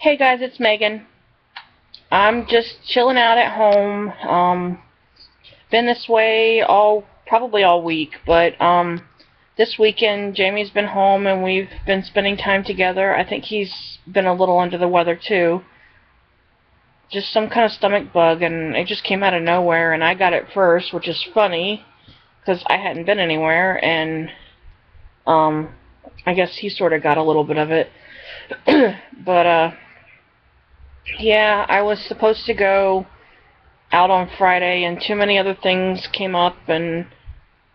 Hey guys, it's Megan. I'm just chilling out at home. Been this way probably all week, but this weekend Jamie's been home and we've been spending time together. I think he's been a little under the weather too. Just some kind of stomach bug, and it just came out of nowhere, and I got it first, which is funny because I hadn't been anywhere, and um, I guess he sort of got a little bit of it. But yeah, I was supposed to go out on Friday, and too many other things came up, and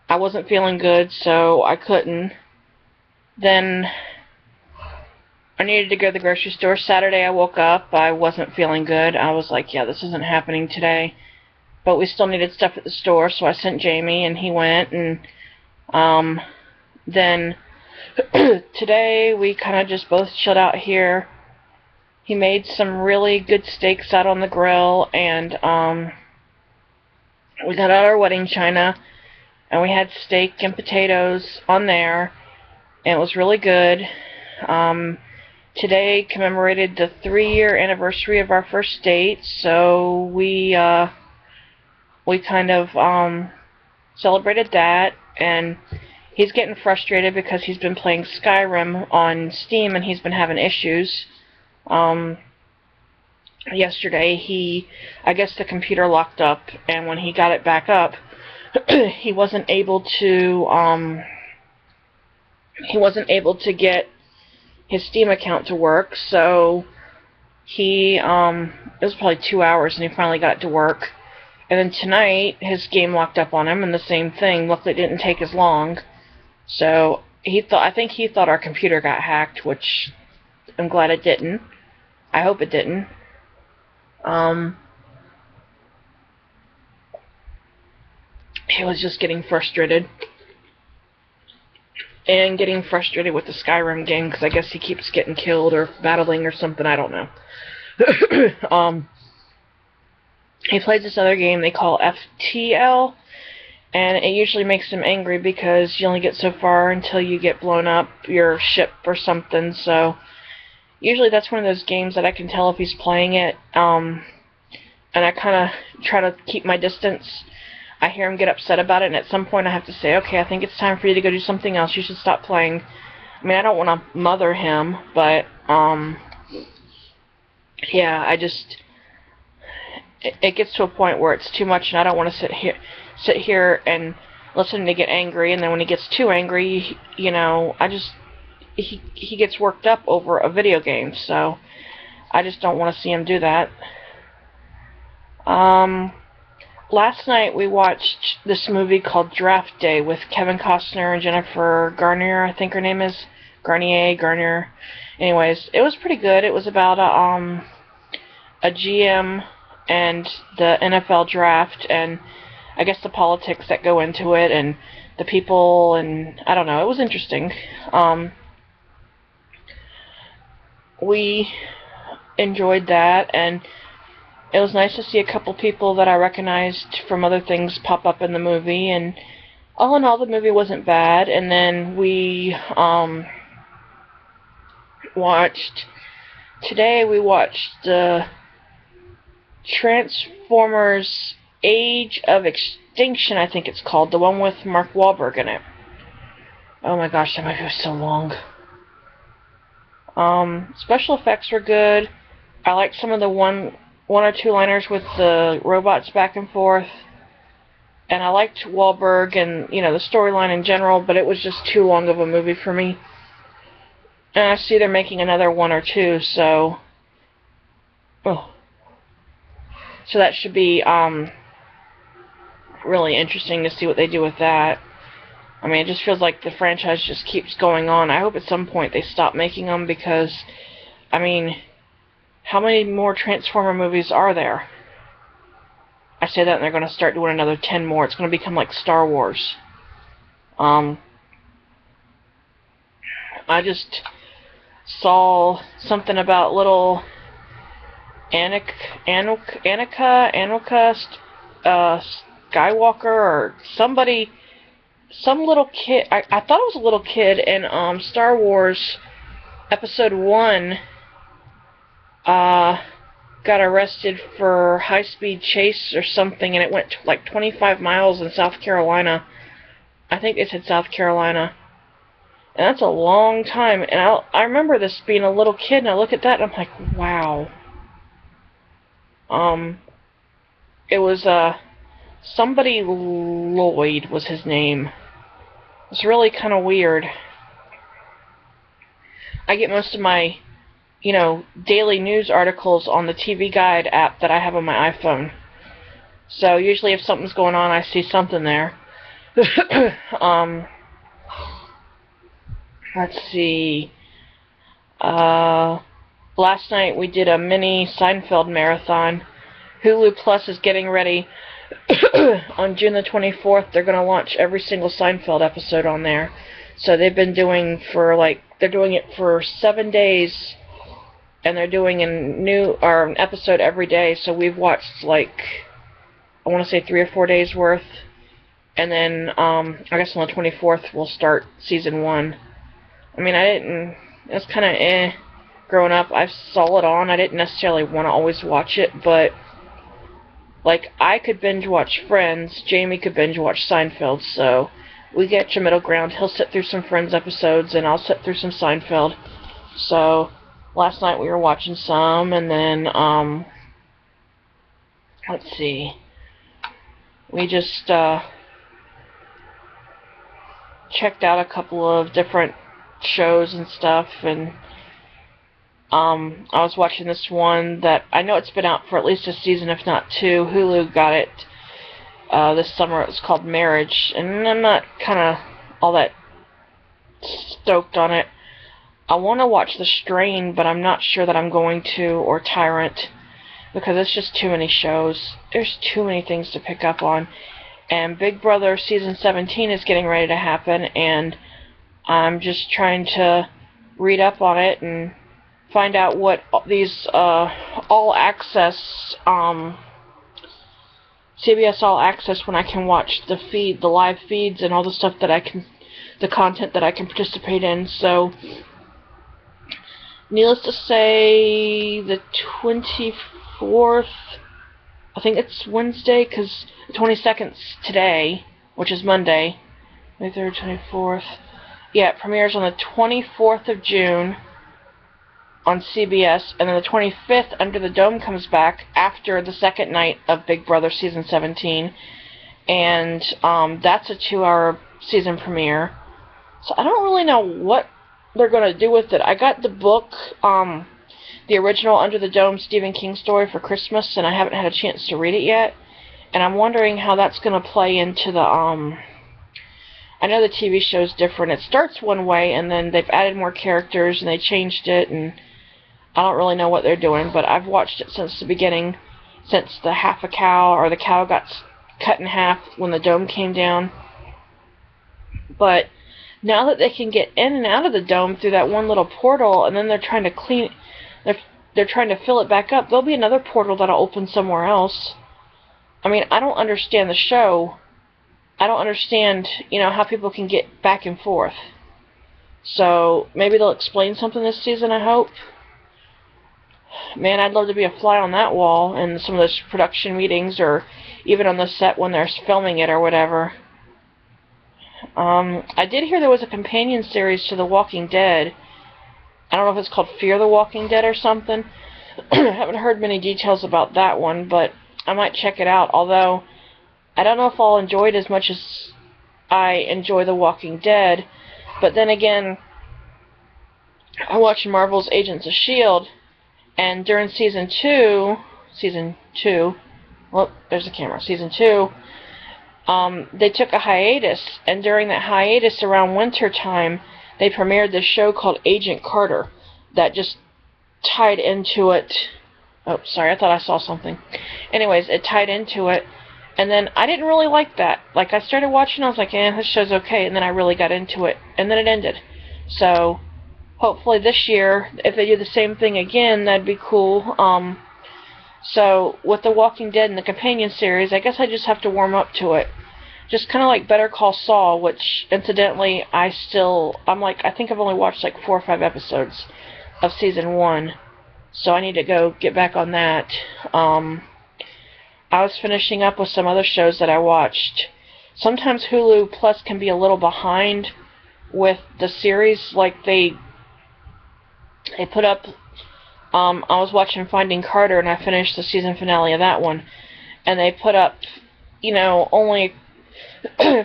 I wasn't feeling good, so I couldn't. Then I needed to go to the grocery store. Saturday I woke up, I wasn't feeling good. I was like, yeah, this isn't happening today. But we still needed stuff at the store, so I sent Jamie, and he went, and then today we kind of just both chilled out here. He made some really good steaks out on the grill, and we got out our wedding china, and we had steak and potatoes on there, and it was really good. Today commemorated the 3-year anniversary of our first date, so we kind of celebrated that, and he's getting frustrated because he's been playing Skyrim on Steam, and he's been having issues. Yesterday I guess the computer locked up, and when he got it back up, he wasn't able to get his Steam account to work, so it was probably 2 hours, and he finally got it to work. And then tonight his game locked up on him, and the same thing. Luckily it didn't take as long. So I think he thought our computer got hacked, which I'm glad it didn't. I hope it didn't. He was just getting frustrated. And getting frustrated with the Skyrim game, because I guess he keeps getting killed or battling or something, I don't know. He plays this other game they call FTL, and it usually makes him angry because you only get so far until you get blown up your ship or something, so usually that's one of those games that I can tell if he's playing it, and I kind of try to keep my distance. I hear him get upset about it, and at some point I have to say, okay, I think it's time for you to go do something else. You should stop playing. I mean, I don't want to mother him, but, yeah, it gets to a point where it's too much, and I don't want to sit here and listen to him get angry, and then when he gets too angry, you know, he gets worked up over a video game, so I just don't want to see him do that. Last night we watched this movie called Draft Day with Kevin Costner and Jennifer Garner, I think her name is. Garnier. Anyways, it was pretty good. It was about a GM and the NFL draft, and I guess the politics that go into it, and the people, and I don't know, it was interesting. We enjoyed that, and it was nice to see a couple people that I recognized from other things pop up in the movie, and all in all, the movie wasn't bad. And then today we watched the Transformers Age of Extinction, I think it's called, the one with Mark Wahlberg in it. Oh my gosh, that movie was so long. Special effects were good. I liked some of the one or two liners with the robots back and forth, and I liked Wahlberg and, you know, the storyline in general, but it was just too long of a movie for me. And I see they're making another one or two, so that should be really interesting to see what they do with that. I mean, it just feels like the franchise just keeps going on. I hope at some point they stop making them, because, I mean, how many more Transformer movies are there? I say that and they're going to start doing another 10 more. It's going to become like Star Wars. I just saw something about little Anakin Skywalker, or somebody, some little kid. I thought it was a little kid in Star Wars Episode 1. got arrested for high-speed chase or something, and it went like 25 miles in South Carolina. I think it said South Carolina. And that's a long time. And I remember this being a little kid, and I look at that, and I'm like, wow. It was, somebody Lloyd was his name. It's really kind of weird. I get most of my, daily news articles on the TV Guide app that I have on my iPhone. So usually if something's going on, I see something there. Let's see. Last night we did a mini Seinfeld marathon. Hulu Plus is getting ready. On June the 24th, they're going to launch every single Seinfeld episode on there. So they've been doing they're doing it for 7 days, and they're doing an episode every day. So we've watched I want to say 3 or 4 days worth, and then I guess on the 24th we'll start season 1. I mean, it's kind of growing up. I saw it on. I didn't necessarily want to always watch it, but I could binge watch Friends, Jamie could binge watch Seinfeld, so we get your middle ground. He'll sit through some Friends episodes, and I'll sit through some Seinfeld. So last night we were watching some, and then let's see, we just checked out a couple of different shows and stuff, and I was watching this one that I know it's been out for at least a season, if not 2. Hulu got it this summer. It was called Marriage, and I'm not kind of all that stoked on it. I want to watch The Strain, but I'm not sure that I'm going to, or Tyrant, because it's just too many shows. There's too many things to pick up on. And Big Brother Season 17 is getting ready to happen, and I'm just trying to read up on it and find out what these All Access, CBS All Access, when I can watch the live feeds and all the stuff that the content that I can participate in. So, needless to say, the 24th, I think it's Wednesday, because the 22nd's today, which is Monday, 23rd, 24th. Yeah, it premieres on the 24th of June on CBS, and then the 25th, Under the Dome comes back after the second night of Big Brother Season 17, and that's a 2-hour season premiere. So I don't really know what they're going to do with it. I got the book, the original Under the Dome Stephen King story for Christmas, and I haven't had a chance to read it yet, and I'm wondering how that's going to play into the, I know the TV show's different. It starts one way, and then they've added more characters, and they changed it, and I don't really know what they're doing, but I've watched it since the beginning, since the the cow got cut in half when the dome came down. But now that they can get in and out of the dome through that one little portal, and then they're trying to they're trying to fill it back up, there'll be another portal that'll open somewhere else. I mean, I don't understand the show. I don't understand, how people can get back and forth. So maybe they'll explain something this season, I hope. Man, I'd love to be a fly on that wall in some of those production meetings, or even on the set when they're filming it or whatever. I did hear there was a companion series to The Walking Dead. I don't know if it's called Fear the Walking Dead or something. I haven't heard many details about that one, but I might check it out, although I don't know if I'll enjoy it as much as I enjoy The Walking Dead. But then again, I watched Marvel's Agents of S.H.I.E.L.D., and during season 2, well, there's the camera, season 2, they took a hiatus, and during that hiatus around winter time, they premiered this show called Agent Carter that just tied into it. Oh, sorry, I thought I saw something. Anyways, it tied into it, and then I didn't really like that. I started watching, I was like, this show's okay, and then I really got into it, and then it ended. So hopefully this year, if they do the same thing again, that'd be cool. So with The Walking Dead and the companion series, I guess I just have to warm up to it. Just kind of like Better Call Saul, which, incidentally, I think I've only watched 4 or 5 episodes of season 1. so I need to go get back on that. I was finishing up with some other shows that I watched. Sometimes Hulu Plus can be a little behind with the series, like they put up, I was watching Finding Carter, and I finished the season finale of that one, and they put up, only,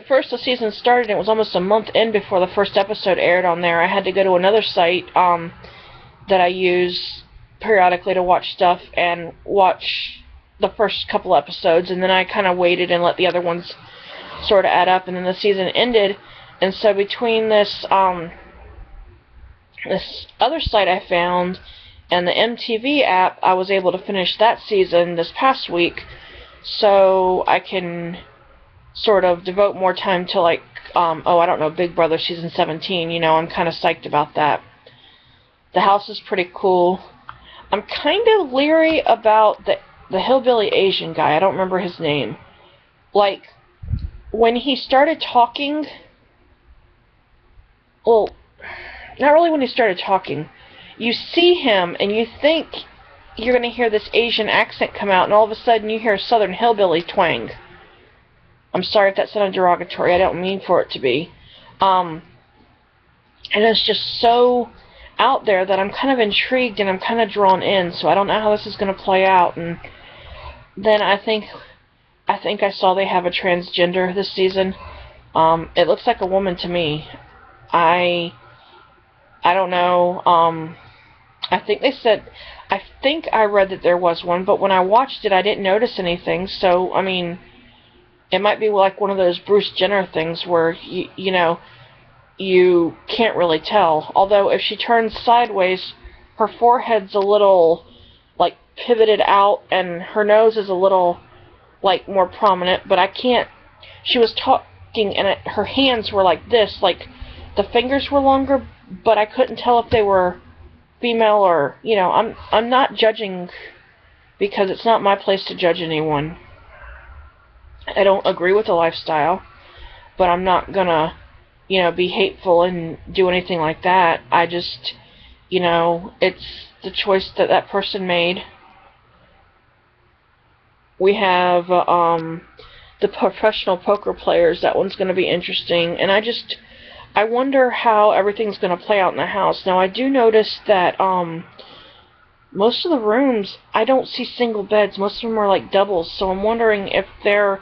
first the season started, and it was almost a month in before the first episode aired on there. I had to go to another site, that I use periodically to watch stuff, and watch the first couple episodes, and then I kind of waited and let the other ones sort of add up, and then the season ended, and so between this other site I found and the MTV app, I was able to finish that season this past week, so I can sort of devote more time to, like, I don't know, Big Brother season 17, I'm kind of psyched about that. The house is pretty cool. I'm kind of leery about the hillbilly Asian guy. I don't remember his name. Like, when he started talking, well, not really when he started talking, you see him and you think you're going to hear this Asian accent come out, and all of a sudden you hear a southern hillbilly twang. I'm sorry if that sounded derogatory. I don't mean for it to be. And it's just so out there that I'm kind of intrigued and I'm kind of drawn in, so I don't know how this is going to play out. And then I think I saw they have a transgender this season. It looks like a woman to me. I don't know. I think I read that there was one, but when I watched it, I didn't notice anything. So, I mean, it might be like one of those Bruce Jenner things where, you can't really tell. Although, if she turns sideways, her forehead's a little, like, pivoted out, and her nose is a little, like, more prominent, but I can't. She was talking, and her hands were like this, like, the fingers were longer, but I couldn't tell if they were female or, I'm not judging, because it's not my place to judge anyone. I don't agree with the lifestyle, but I'm not gonna, be hateful and do anything like that. I just, it's the choice that that person made. We have, the professional poker players. That one's going to be interesting, and I wonder how everything's going to play out in the house. Now, I do notice that most of the rooms, I don't see single beds. Most of them are like doubles, so I'm wondering if they're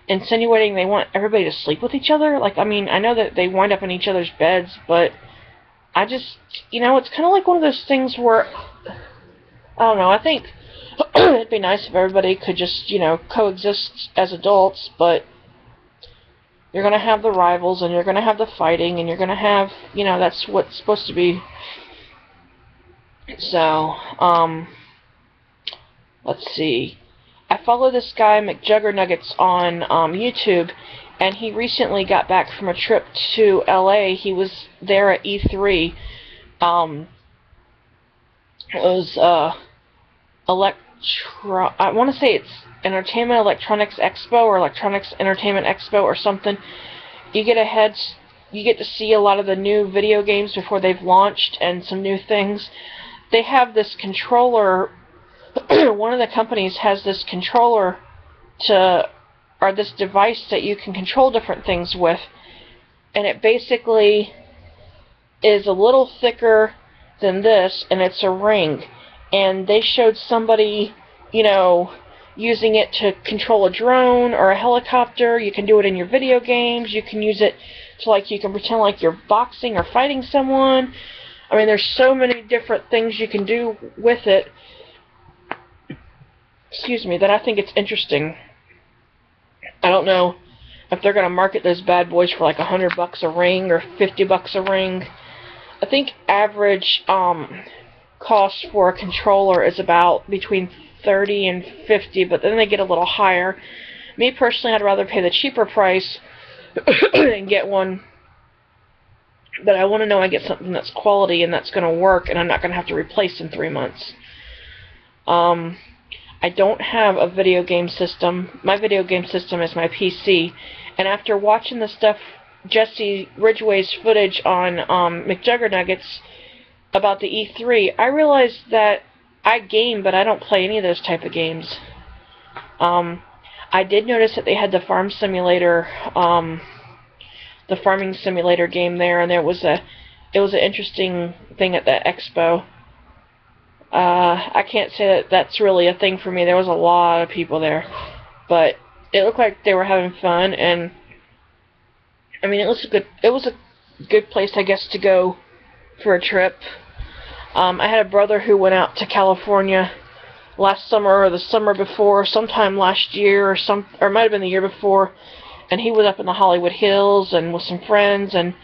insinuating they want everybody to sleep with each other. Like, I mean, I know that they wind up in each other's beds, but I just, it's kind of like one of those things where, I don't know, I think it'd be nice if everybody could just, coexist as adults, but you're going to have the rivals, and you're going to have the fighting, and you're going to have, that's what's supposed to be. So, let's see. I follow this guy, McJuggernuggets, on YouTube, and he recently got back from a trip to LA. He was there at E3. It was, I want to say it's Entertainment Electronics Expo or Electronics Entertainment Expo or something. You get to see a lot of the new video games before they've launched and some new things. They have this controller. One of the companies has this controller or this device that you can control different things with, and it basically is a little thicker than this, and it's a ring. And they showed somebody, using it to control a drone or a helicopter. You can do it in your video games. You can use it to, like, you can pretend like you're boxing or fighting someone. I mean, there's so many different things you can do with it. Excuse me, that I think it's interesting. I don't know if they're going to market those bad boys for like $100 a ring or $50 a ring. I think average cost for a controller is about between $30 and $50, but then they get a little higher. Me personally, I'd rather pay the cheaper price and get one, but I want to know I get something that's quality and that's going to work, and I'm not going to have to replace in 3 months. I don't have a video game system. My video game system is my PC, and after watching the stuff, Jesse Ridgway's footage on McJuggernuggets about the E3, I realized that I game, but I don't play any of those type of games. I did notice that they had the farm simulator, the farming simulator game there, and it was an interesting thing at the expo. I can't say that that's really a thing for me. There was a lot of people there, but it looked like they were having fun, and I mean, it was a good place, I guess, to go for a trip. I had a brother who went out to California last summer or the summer before, sometime last year, or it might have been the year before, and he was up in the Hollywood Hills and with some friends, and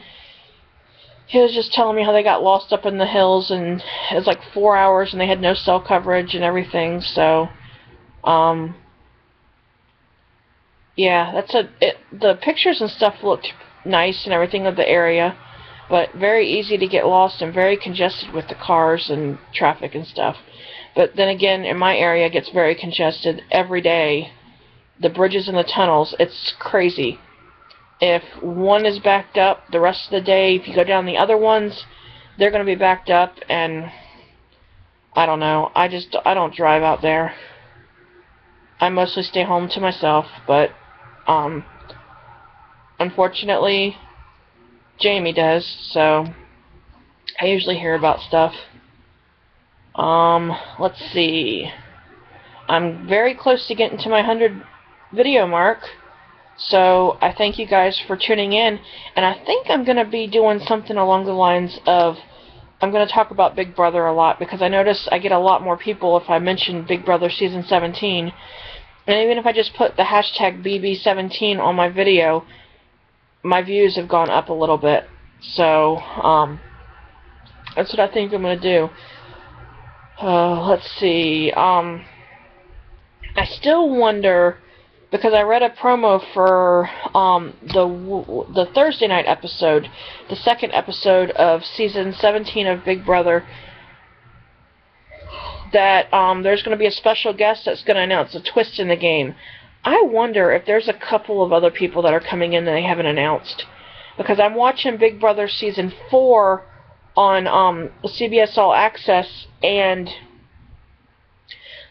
he was just telling me how they got lost up in the hills, and it was like 4 hours, and they had no cell coverage and everything. So, yeah, the pictures and stuff looked nice and everything of the area, but very easy to get lost and very congested with the cars and traffic and stuff. But then again, in my area, it gets very congested every day. The bridges and the tunnels, it's crazy. If one is backed up, the rest of the day, if you go down the other ones, they're going to be backed up, and I don't know. I don't drive out there. I mostly stay home to myself, but unfortunately, Jamie does, so I usually hear about stuff. Let's see. I'm very close to getting to my 100 video mark. So I thank you guys for tuning in, and I think I'm going to be doing something along the lines of, I'm going to talk about Big Brother a lot, because I notice I get a lot more people if I mention Big Brother Season 17, and even if I just put the hashtag BB17 on my video, my views have gone up a little bit. So that's what I think I'm going to do. Let's see, I still wonder, because I read a promo for the Thursday night episode, the second episode of Season 17 of Big Brother, that there's going to be a special guest that's going to announce a twist in the game. I wonder if there's a couple of other people that are coming in that they haven't announced. Because I'm watching Big Brother Season 4 on CBS All Access, and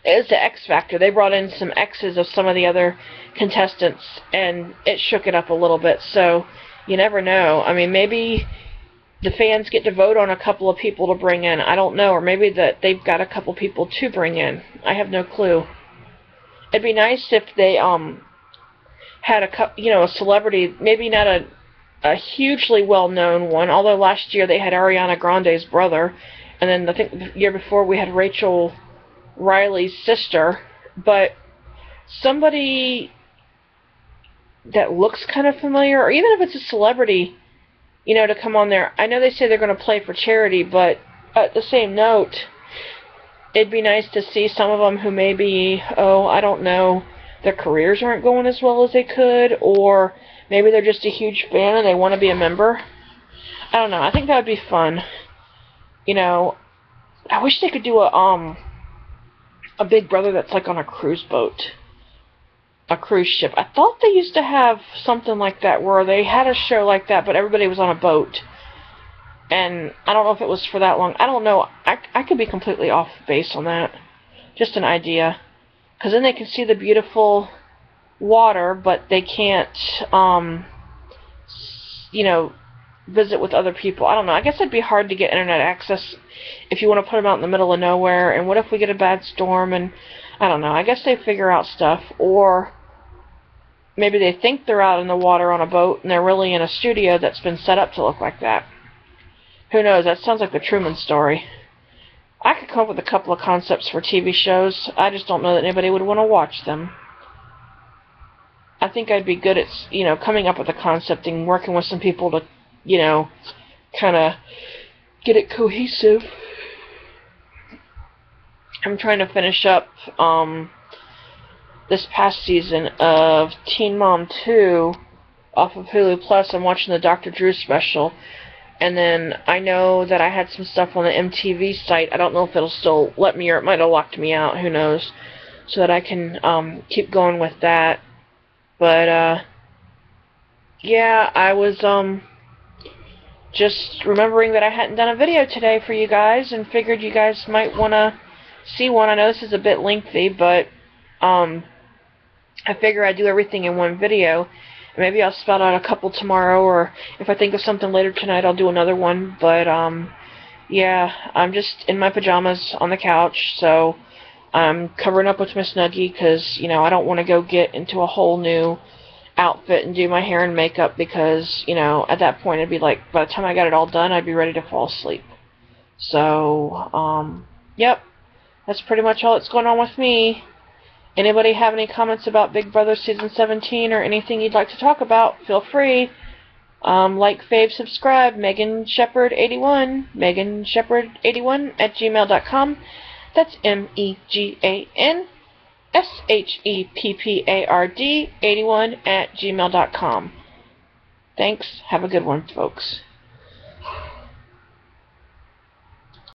it's the X Factor. They brought in some X's of some of the other contestants, and it shook it up a little bit, so you never know. I mean, maybe the fans get to vote on a couple of people to bring in. I don't know, or maybe that they've got a couple people to bring in. I have no clue. It'd be nice if they had a celebrity, maybe not a hugely well-known one, although last year they had Ariana Grande's brother, and then I think the year before we had Rachel Riley's sister, but somebody that looks kind of familiar, or even if it's a celebrity, to come on there. I know they say they're going to play for charity, but at the same note, it'd be nice to see some of them who maybe, I don't know, their careers aren't going as well as they could, or maybe they're just a huge fan and they want to be a member. I don't know. I think that would be fun. I wish they could do a Big Brother that's like on a cruise boat. A cruise ship. I thought they used to have something like that where they had a show like that, but everybody was on a boat. And I don't know if it was for that long. I don't know. I could be completely off base on that. Just an idea. Because then they can see the beautiful water, but they can't, visit with other people. I don't know. I guess it'd be hard to get internet access if you want to put them out in the middle of nowhere. And what if we get a bad storm? And I don't know. I guess they figure out stuff. Or maybe they think they're out in the water on a boat and they're really in a studio that's been set up to look like that. Who knows? That sounds like the Truman Story. I could come up with a couple of concepts for TV shows. I just don't know that anybody would want to watch them. I think I'd be good at, coming up with a concept and working with some people to, kind of get it cohesive. I'm trying to finish up this past season of Teen Mom 2 off of Hulu Plus. I'm watching the Dr. Drew special. And then I know that I had some stuff on the MTV site. I don't know if it'll still let me, or it might have locked me out. Who knows? So that I can keep going with that. But, yeah, I was just remembering that I hadn't done a video today for you guys and figured you guys might want to see one. I know this is a bit lengthy, but I figure I'd do everything in one video. Maybe I'll spout out a couple tomorrow, or if I think of something later tonight, I'll do another one. But yeah, I'm just in my pajamas on the couch, so I'm covering up with my Snuggie because, you know, I don't want to go get into a whole new outfit and do my hair and makeup because, you know, at that point it'd be like, by the time I got it all done, I'd be ready to fall asleep. So, yep, that's pretty much all that's going on with me. Anybody have any comments about Big Brother Season 17 or anything you'd like to talk about, feel free. Like, fave, subscribe, Megan Shepherd 81, Megan Shepherd 81 at gmail.com. That's MEGANSHEPPARD 81 at gmail.com. Thanks. Have a good one, folks.